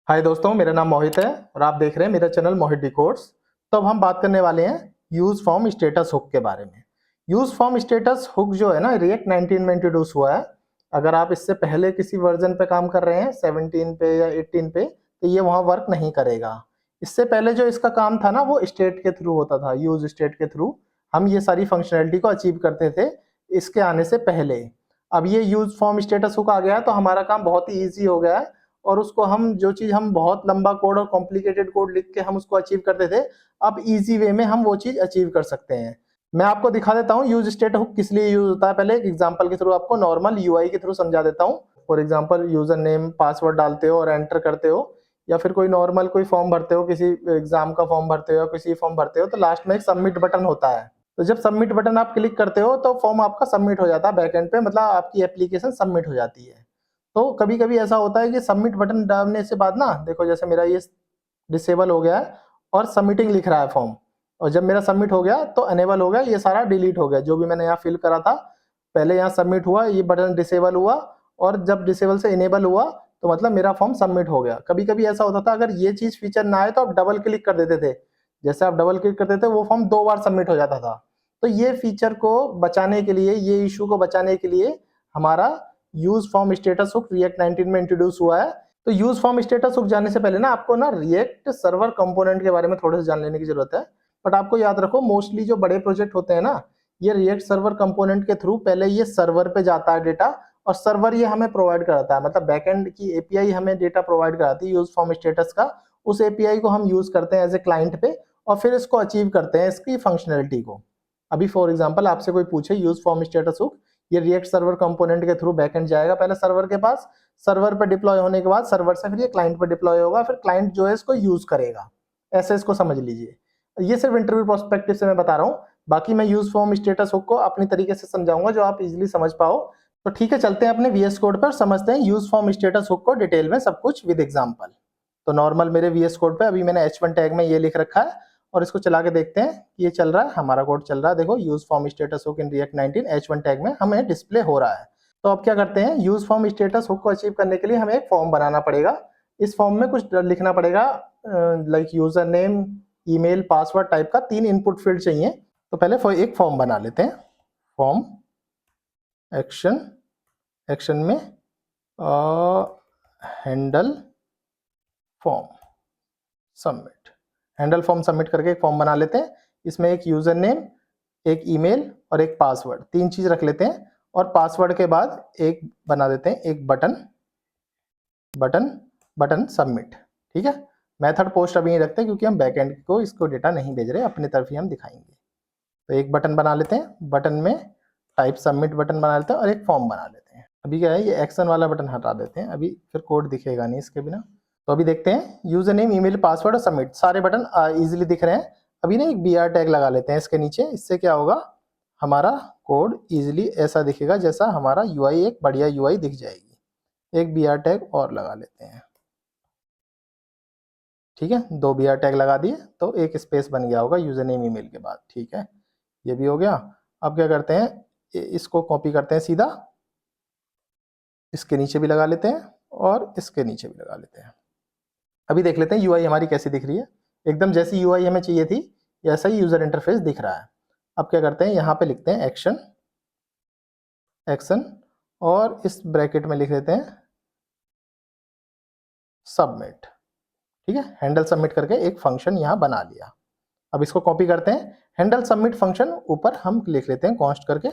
हाय दोस्तों, मेरा नाम मोहित है और आप देख रहे हैं मेरा चैनल मोहित डिकोड्स। तो अब हम बात करने वाले हैं यूज फॉर्म स्टेटस हुक के बारे में। यूज फॉर्म स्टेटस हुक जो है ना, रिएक्ट 19 में इंट्रोड्यूस हुआ है। अगर आप इससे पहले किसी वर्जन पे काम कर रहे हैं 17 पे या 18 पे, तो ये वहाँ वर्क नहीं करेगा। इससे पहले जो इसका काम था ना, वो स्टेट के थ्रू होता था। यूज स्टेट के थ्रू हम ये सारी फंक्शनैलिटी को अचीव करते थे इसके आने से पहले। अब ये यूज फॉर्म स्टेटस हुक आ गया है तो हमारा काम बहुत ही ईजी हो गया है। और उसको हम जो चीज हम बहुत लंबा कोड और कॉम्प्लिकेटेड कोड लिख के हम उसको अचीव करते थे, अब इजी वे में हम वो चीज अचीव कर सकते हैं। मैं आपको दिखा देता हूँ यूज स्टेट हुक किस लिए यूज होता है। पहले एक एग्जांपल के थ्रू आपको नॉर्मल यूआई के थ्रू समझा देता हूँ। For example, user name password डालते हो और एंटर करते हो, या फिर कोई नॉर्मल कोई फॉर्म भरते हो, किसी एग्जाम का फॉर्म भरते हो या किसी फॉर्म भरते हो, तो लास्ट में एक सबमिट बटन होता है। तो जब सबमिट बटन आप क्लिक करते हो तो फॉर्म आपका सबमिट हो जाता है बैकएंड पे, मतलब आपकी एप्लीकेशन सबमिट हो जाती है। तो कभी कभी ऐसा होता है कि सबमिट बटन डालने से बाद ना, देखो जैसे मेरा ये डिसेबल हो गया है और सबमिटिंग लिख रहा है फॉर्म, और जब मेरा सबमिट हो गया तो अनेबल हो गया, ये सारा डिलीट हो गया जो भी मैंने यहाँ फिल करा था। पहले यहाँ सबमिट हुआ, ये बटन डिसेबल हुआ, और जब डिसेबल से इनेबल हुआ तो मतलब मेरा फॉर्म सबमिट हो गया। कभी कभी ऐसा होता था, अगर ये चीज फीचर ना आए तो आप डबल क्लिक कर देते थे। जैसे आप डबल क्लिक करते थे वो फॉर्म 2 बार सबमिट हो जाता था। तो ये फीचर को बचाने के लिए, ये इशू को बचाने के लिए हमारा use form status hook react 19 में इंट्रोड्यूस हुआ है। तो यूज फॉर्म स्टेटस हुक जाने से पहले ना आपको ना रिएक्ट सर्वर कंपोनेंट के बारे में थोड़ा सा जान लेने की जरूरत है। बट आपको याद रखो, मोस्टली जो बड़े प्रोजेक्ट होते हैं ना, ये रिएक्ट सर्वर कंपोनेंट के थ्रू पहले ये सर्वर पे जाता है डेटा, और सर्वर ये हमें प्रोवाइड कराता है, मतलब बैकएंड की एपीआई हमें डेटा प्रोवाइड कराती है यूज फॉर्म स्टेटस का। उस एपीआई को हम यूज करते हैं एज ए क्लाइंट पे, और फिर इसको अचीव करते हैं इसकी फंक्शनैलिटी को। अभी फॉर एग्जांपल आपसे कोई पूछे यूज फॉर्म स्टेटस हुक, ये रिएक्ट सर्वर कंपोनेंट के थ्रू बैकएंड जाएगा पहले सर्वर के पास, सर्वर पर डिप्लॉय होने के बाद सर्वर से फिर ये क्लाइंट पर डिप्लॉय होगा, फिर क्लाइंट जो है इसको यूज करेगा। ऐसे इसको समझ लीजिए। ये सिर्फ इंटरव्यू प्रोस्पेक्टिव से मैं बता रहा हूँ, बाकी मैं यूज फॉर्म स्टेटस हुक को अपनी तरीके से समझाऊंगा जो आप इजीली समझ पाओ। तो ठीक है, चलते हैं अपने वीएस कोड पर, समझते हैं यूज फॉर्म स्टेटस हुक को डिटेल में, सब कुछ विद एग्जांपल। तो नॉर्मल मेरे वीएस कोड पे अभी मैंने H1 टैग में ये लिख रखा है, और इसको चला के देखते हैं कि ये चल रहा है, हमारा कोड चल रहा है। देखो, use form status hook in React 19 H1 tag में हमें डिस्प्ले हो रहा है। तो अब क्या करते हैं, यूज फॉर्म स्टेटस हुक को अचीव करने के लिए हमें एक फॉर्म बनाना पड़ेगा। इस फॉर्म में कुछ लिखना पड़ेगा, like user name, email, password type का 3 इनपुट फील्ड चाहिए। तो पहले एक फॉर्म बना लेते हैं। फॉर्म एक्शन, एक्शन में handle form submit, handle form submit करके एक फॉर्म बना लेते हैं। इसमें एक यूजर नेम, एक ईमेल और एक पासवर्ड, 3 चीज रख लेते हैं। और पासवर्ड के बाद एक बना देते हैं एक बटन, बटन बटन सबमिट। ठीक है, मेथड पोस्ट अभी नहीं रखते क्योंकि हम बैकएंड को इसको डेटा नहीं भेज रहे, अपनी तरफ ही हम दिखाएंगे। तो एक बटन बना लेते हैं, बटन में टाइप सबमिट बटन बना लेते हैं और एक फॉर्म बना लेते हैं। अभी क्या है, ये एक्शन वाला बटन हटा देते हैं, अभी फिर कोड दिखेगा नहीं इसके बिना। तो अभी देखते हैं, यूजर नेम, ईमेल, पासवर्ड और सबमिट, सारे बटन इजीली दिख रहे हैं। अभी ना एक BR टैग लगा लेते हैं इसके नीचे। इससे क्या होगा, हमारा कोड इजीली ऐसा दिखेगा जैसा हमारा यूआई, एक बढ़िया यूआई दिख जाएगी। एक BR टैग और लगा लेते हैं। ठीक है, 2 BR टैग लगा दिए तो एक स्पेस बन गया होगा यूजर नेम ईमेल के बाद। ठीक है, ये भी हो गया। अब क्या करते हैं, इसको कॉपी करते हैं सीधा, इसके नीचे भी लगा लेते हैं और इसके नीचे भी लगा लेते हैं। अभी देख लेते हैं यूआई हमारी कैसी दिख रही है। एकदम जैसी यूआई हमें चाहिए थी ऐसा ही यूजर इंटरफेस दिख रहा है। अब क्या करते हैं, यहाँ पे लिखते हैं एक्शन, एक्शन, और इस ब्रैकेट में लिख देते हैं सबमिट। ठीक है, हैंडल सबमिट करके एक फंक्शन यहाँ बना लिया। अब इसको कॉपी करते हैं, हैंडल सबमिट फंक्शन ऊपर हम लिख लेते हैं कॉन्स्ट करके,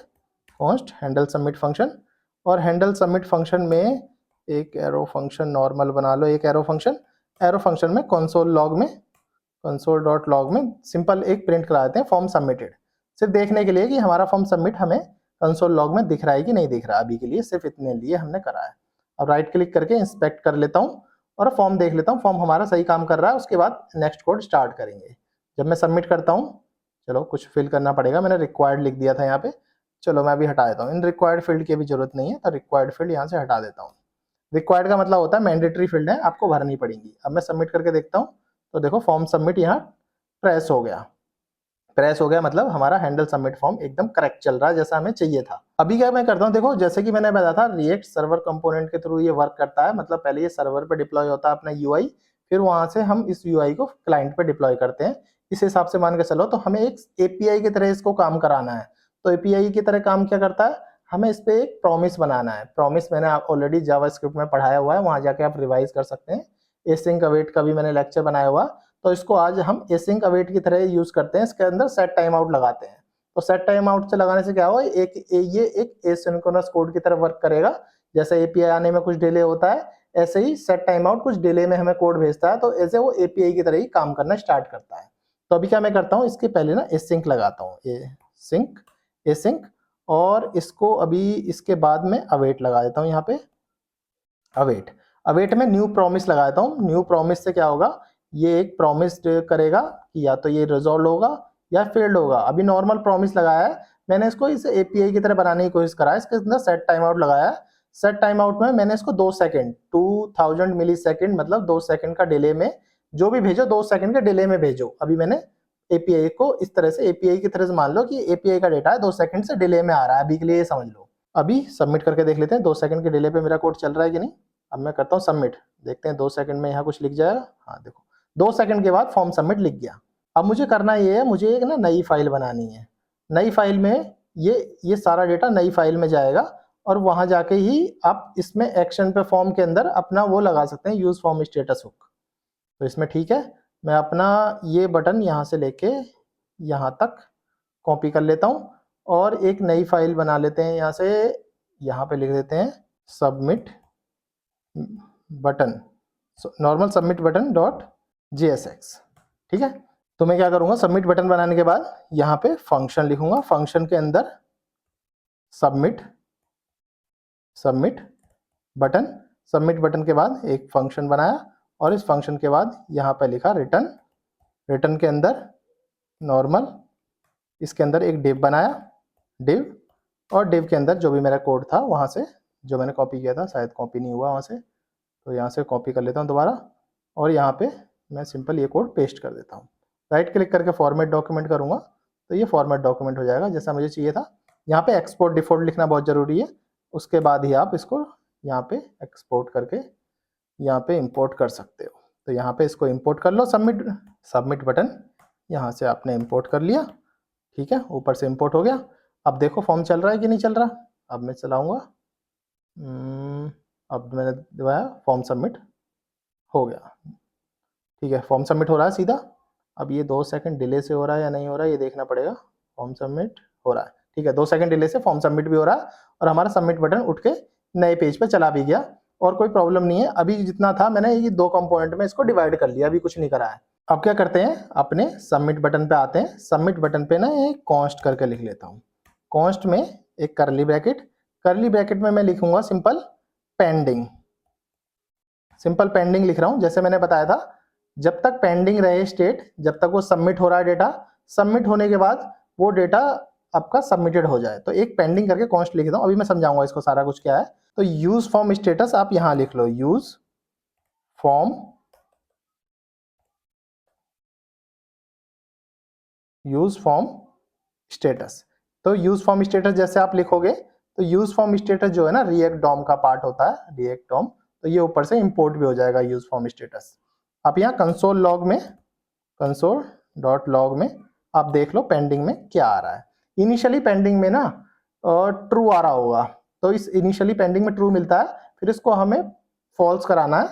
कॉन्स्ट हैंडल सबमिट फंक्शन। और हैंडल सबमिट फंक्शन में एक एरो फंक्शन नॉर्मल बना लो, एक एरो फंक्शन। एरो फंक्शन में कंसोल लॉग में, कंसोल डॉट लॉग में सिंपल एक प्रिंट करा देते हैं फॉर्म सबमिटेड, सिर्फ देखने के लिए कि हमारा फॉर्म सबमिट हमें कंसोल लॉग में दिख रहा है कि नहीं दिख रहा। अभी के लिए सिर्फ इतने लिए हमने करा है। अब राइट क्लिक करके इंस्पेक्ट कर लेता हूँ और फॉर्म देख लेता हूँ, फॉर्म हमारा सही काम कर रहा है। उसके बाद नेक्स्ट कोड स्टार्ट करेंगे। जब मैं सबमिट करता हूँ, चलो कुछ फिल करना पड़ेगा, मैंने रिक्वायर्ड लिख दिया था यहाँ पे, चलो मैं अभी हटा देता हूँ। इन रिक्वायर्ड फील्ड की भी जरूरत नहीं है, तो रिक्वायर्ड फील्ड यहाँ से हटा देता हूँ। रिक्वायर्ड का मतलब होता है मैंडेटरी फील्ड है, आपको भरनी पड़ेगी। अब मैं सबमिट करके देखता हूँ, तो देखो फॉर्म सबमिट यहाँ प्रेस हो गया। प्रेस हो गया, मतलब हमारा हैंडल सबमिट फॉर्म एकदम करेक्ट चल रहा है जैसा हमें चाहिए था। अभी क्या मैं करता हूँ, देखो जैसे कि मैंने बताया था रिएक्ट सर्वर कंपोनेंट के थ्रू ये वर्क करता है, मतलब पहले ये सर्वर पे डिप्लॉय होता है अपना यूआई, फिर वहां से हम इस यूआई को क्लाइंट पे डिप्लॉय करते हैं। इस हिसाब से मान के चलो तो हमें एक एपीआई की तरह इसको काम कराना है। तो एपीआई की तरह काम क्या करता है, हमें इस पे एक प्रॉमिस बनाना है। प्रॉमिस मैंने ऑलरेडी जावास्क्रिप्ट में पढ़ाया हुआ है, वहां जाके आप रिवाइज कर सकते हैं। एसिंक अवेट का भी मैंने लेक्चर बनाया हुआ, तो इसको आज हम एसिंक अवेट की तरह यूज करते हैं। इसके अंदर सेट टाइम आउट लगाते हैं। तो सेट टाइम आउट से लगाने से क्या होगा, ये एक एसिंक्रोनस कोड की तरह वर्क करेगा। जैसे एपीआई आने में कुछ डिले होता है, ऐसे ही सेट टाइम आउट कुछ डिले में हमें कोड भेजता है, तो ऐसे वो एपीआई की तरह ही काम करना स्टार्ट करता है। तो अभी क्या मैं करता हूँ, इसके पहले ना एसिंक लगाता हूँ, एसिंक, और इसको अभी इसके बाद में अवेट लगा देता हूँ। यहाँ पे अवेट में न्यू प्रॉमिस लगा देता हूँ। न्यू प्रॉमिस से क्या होगा, ये एक प्रॉमिस करेगा कि या तो ये रिजॉल्व होगा या फेल्ड होगा। अभी नॉर्मल प्रॉमिस लगाया है मैंने, इसको इसे एपीआई की तरह बनाने की कोशिश करा है। इसके अंदर सेट टाइम आउट लगाया है। सेट टाइम आउट में मैंने इसको 2 सेकंड 2000 मिली सेकंड, मतलब 2 सेकंड का डिले में जो भी भेजो 2 सेकंड के डिले में भेजो। अभी मैंने एपीआई को इस तरह से, एपीआई की तरह से मान लो कि एपीआई का डेटा है 2 सेकंड से डिले में आ रहा है, अभी के लिए ये समझ लो। अभी सबमिट करके देख लेते हैं 2 सेकंड के डिले पे मेरा कोड चल रहा है कि नहीं। अब मैं करता हूँ सबमिट, देखते हैं 2 सेकंड में यहाँ कुछ लिख जाएगा। हाँ देखो 2 सेकंड के बाद फॉर्म सबमिट लिख गया। अब मुझे करना ये है, मुझे एक ना नई फाइल बनानी है। नई फाइल में ये सारा डेटा नई फाइल में जाएगा, और वहां जाके ही आप इसमें एक्शन पे फॉर्म के अंदर अपना वो लगा सकते हैं, यूज फॉर्म स्टेटस हुक। तो इसमें ठीक है, मैं अपना ये बटन यहाँ से लेके यहाँ तक कॉपी कर लेता हूँ, और एक नई फाइल बना लेते हैं। यहाँ से यहाँ पे लिख देते हैं submit button, normal submit button dot JSX। ठीक है, तो मैं क्या करूंगा, सबमिट बटन बनाने के बाद यहाँ पे फंक्शन लिखूंगा। फंक्शन के अंदर सबमिट बटन के बाद एक फंक्शन बनाया, और इस फंक्शन के बाद यहाँ पे लिखा रिटर्न के अंदर नॉर्मल, इसके अंदर एक डिव बनाया, और डिव के अंदर जो भी मेरा कोड था वहाँ से जो मैंने कॉपी किया था, शायद कॉपी नहीं हुआ वहाँ से, तो यहाँ से कॉपी कर लेता हूँ दोबारा, और यहाँ पे मैं सिंपल ये कोड पेस्ट कर देता हूँ। राइट क्लिक करके फॉर्मेट डॉक्यूमेंट करूँगा, तो ये फॉर्मेट डॉक्यूमेंट हो जाएगा जैसा मुझे चाहिए था। यहाँ पे एक्सपोर्ट डिफॉल्ट लिखना बहुत ज़रूरी है, उसके बाद ही आप इसको यहाँ पे एक्सपोर्ट करके यहाँ पे इंपोर्ट कर सकते हो। तो यहाँ पे इसको इंपोर्ट कर लो, सबमिट बटन यहाँ से आपने इंपोर्ट कर लिया। ठीक है, ऊपर से इंपोर्ट हो गया। अब देखो फॉर्म चल रहा है कि नहीं चल रहा। अब मैं चलाऊँगा, अब मैंने दबाया, फॉर्म सबमिट हो गया। ठीक है, फॉर्म सबमिट हो रहा है सीधा। अब ये 2 सेकंड डिले से हो रहा है या नहीं हो रहा है ये देखना पड़ेगा। फॉर्म सबमिट हो रहा है, ठीक है, 2 सेकंड डिले से फॉर्म सबमिट भी हो रहा है, और हमारा सबमिट बटन उठ के नए पेज पे चला भी गया, और कोई प्रॉब्लम नहीं है। अभी जितना था मैंने ये 2 कंपोनेंट में इसको डिवाइड कर लिया, अभी कुछ नहीं करा है। अब क्या करते हैं, अपने सबमिट बटन पे आते हैं। सबमिट बटन पे ना एक कॉन्स्ट करके लिख लेता हूँ। कॉन्स्ट में एक करली ब्रैकेट में मैं लिखूंगा सिंपल पेंडिंग लिख रहा हूँ। जैसे मैंने बताया था, जब तक पेंडिंग रहे स्टेट, जब तक वो सबमिट हो रहा है डेटा, सबमिट होने के बाद वो डेटा आपका सबमिटेड हो जाए, तो एक पेंडिंग करके कॉन्स्ट लिख दो। अभी मैं समझाऊंगा इसको सारा कुछ क्या है। तो यूज फॉर्म स्टेटस आप यहां लिख लो, यूज फॉर्म स्टेटस। तो यूज फॉर्म स्टेटस जैसे आप लिखोगे, तो यूज फॉर्म स्टेटस जो है ना रिएक्ट डॉम का पार्ट होता है, रिएक्ट डॉम, तो ये ऊपर से इंपोर्ट भी हो जाएगा यूज फॉर्म स्टेटस। आप यहाँ console.log में आप देख लो पेंडिंग में क्या आ रहा है। इनिशियली पेंडिंग में ना ट्रू आ रहा होगा, तो इस इनिशियली पेंडिंग में ट्रू मिलता है, फिर इसको हमें फॉल्स कराना है।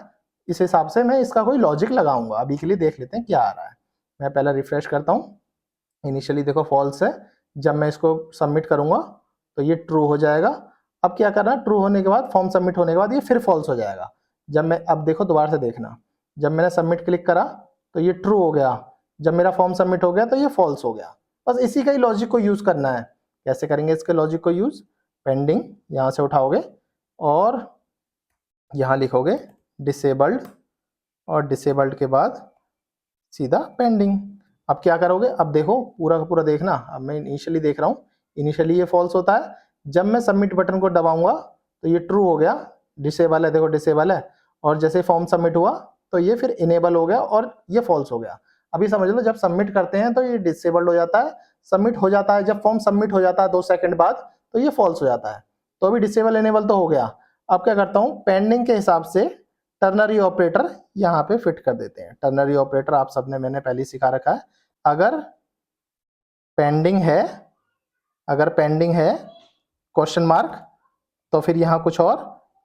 इस हिसाब से मैं इसका कोई लॉजिक लगाऊंगा। अभी के लिए देख लेते हैं क्या आ रहा है। मैं पहले रिफ्रेश करता हूँ, इनिशियली देखो फॉल्स है, जब मैं इसको सबमिट करूंगा तो ये ट्रू हो जाएगा। अब क्या करना, ट्रू होने के बाद, फॉर्म सबमिट होने के बाद ये फिर फॉल्स हो जाएगा। जब मैं, अब देखो दोबारा से देखना, जब मैंने सबमिट क्लिक करा तो ये ट्रू हो गया, जब मेरा फॉर्म सबमिट हो गया तो ये फॉल्स हो गया। बस इसी का ही लॉजिक को यूज करना है। कैसे करेंगे इसके लॉजिक को यूज, पेंडिंग यहाँ से उठाओगे और यहाँ लिखोगे डिसेबल्ड, और डिसेबल्ड के बाद सीधा पेंडिंग। अब क्या करोगे, अब देखो पूरा का पूरा देखना। अब मैं इनिशियली देख रहा हूँ, इनिशियली ये फॉल्स होता है, जब मैं सबमिट बटन को दबाऊंगा तो ये ट्रू हो गया, डिसेबल है, देखो डिसेबल है, और जैसे फॉर्म सबमिट हुआ तो ये फिर इनेबल हो गया और ये फॉल्स हो गया। अभी समझ लो जब सबमिट करते हैं तो ये डिसेबल्ड हो जाता है, सबमिट हो जाता है, जब फॉर्म सबमिट हो जाता है 2 सेकंड बाद तो ये फॉल्स हो जाता है। तो अभी डिसेबल इनेबल तो हो गया। अब क्या करता हूँ, पेंडिंग के हिसाब से टर्नरी ऑपरेटर यहाँ पे फिट कर देते हैं। टर्नरी ऑपरेटर आप सबने मैंने पहले ही सिखा रखा है। अगर पेंडिंग है, अगर पेंडिंग है क्वेश्चन मार्क, तो फिर यहाँ कुछ और,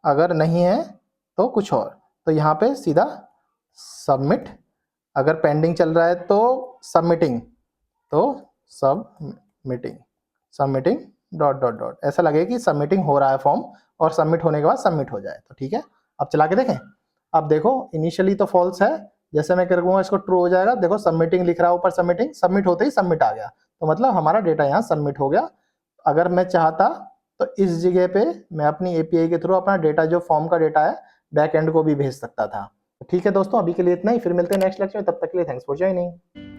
अगर नहीं है तो कुछ और। तो यहाँ पे सीधा सबमिट, अगर पेंडिंग चल रहा है तो सबमिटिंग, तो submitting, submitting dot dot dot, ऐसा लगे कि सबमिटिंग हो रहा है फॉर्म और सबमिट होने के बाद सबमिट हो जाए। तो ठीक है, अब चला के देखें। अब देखो इनिशियली तो फॉल्स है, जैसे मैं करूँगा इसको ट्रू हो जाएगा। देखो सबमिटिंग लिख रहा है ऊपर, सबमिटिंग, सबमिट होते ही सबमिट आ गया, तो मतलब हमारा डेटा यहाँ सबमिट हो गया। अगर मैं चाहता तो इस जगह पे मैं अपनी एपीआई के थ्रू अपना डेटा, जो फॉर्म का डेटा है, बैक एंड को भी भेज सकता था। ठीक है दोस्तों, अभी के लिए इतना ही, फिर मिलते हैं नेक्स्ट लेक्चर में। तब तक के लिए थैंक्स फॉर ज्वाइनिंग।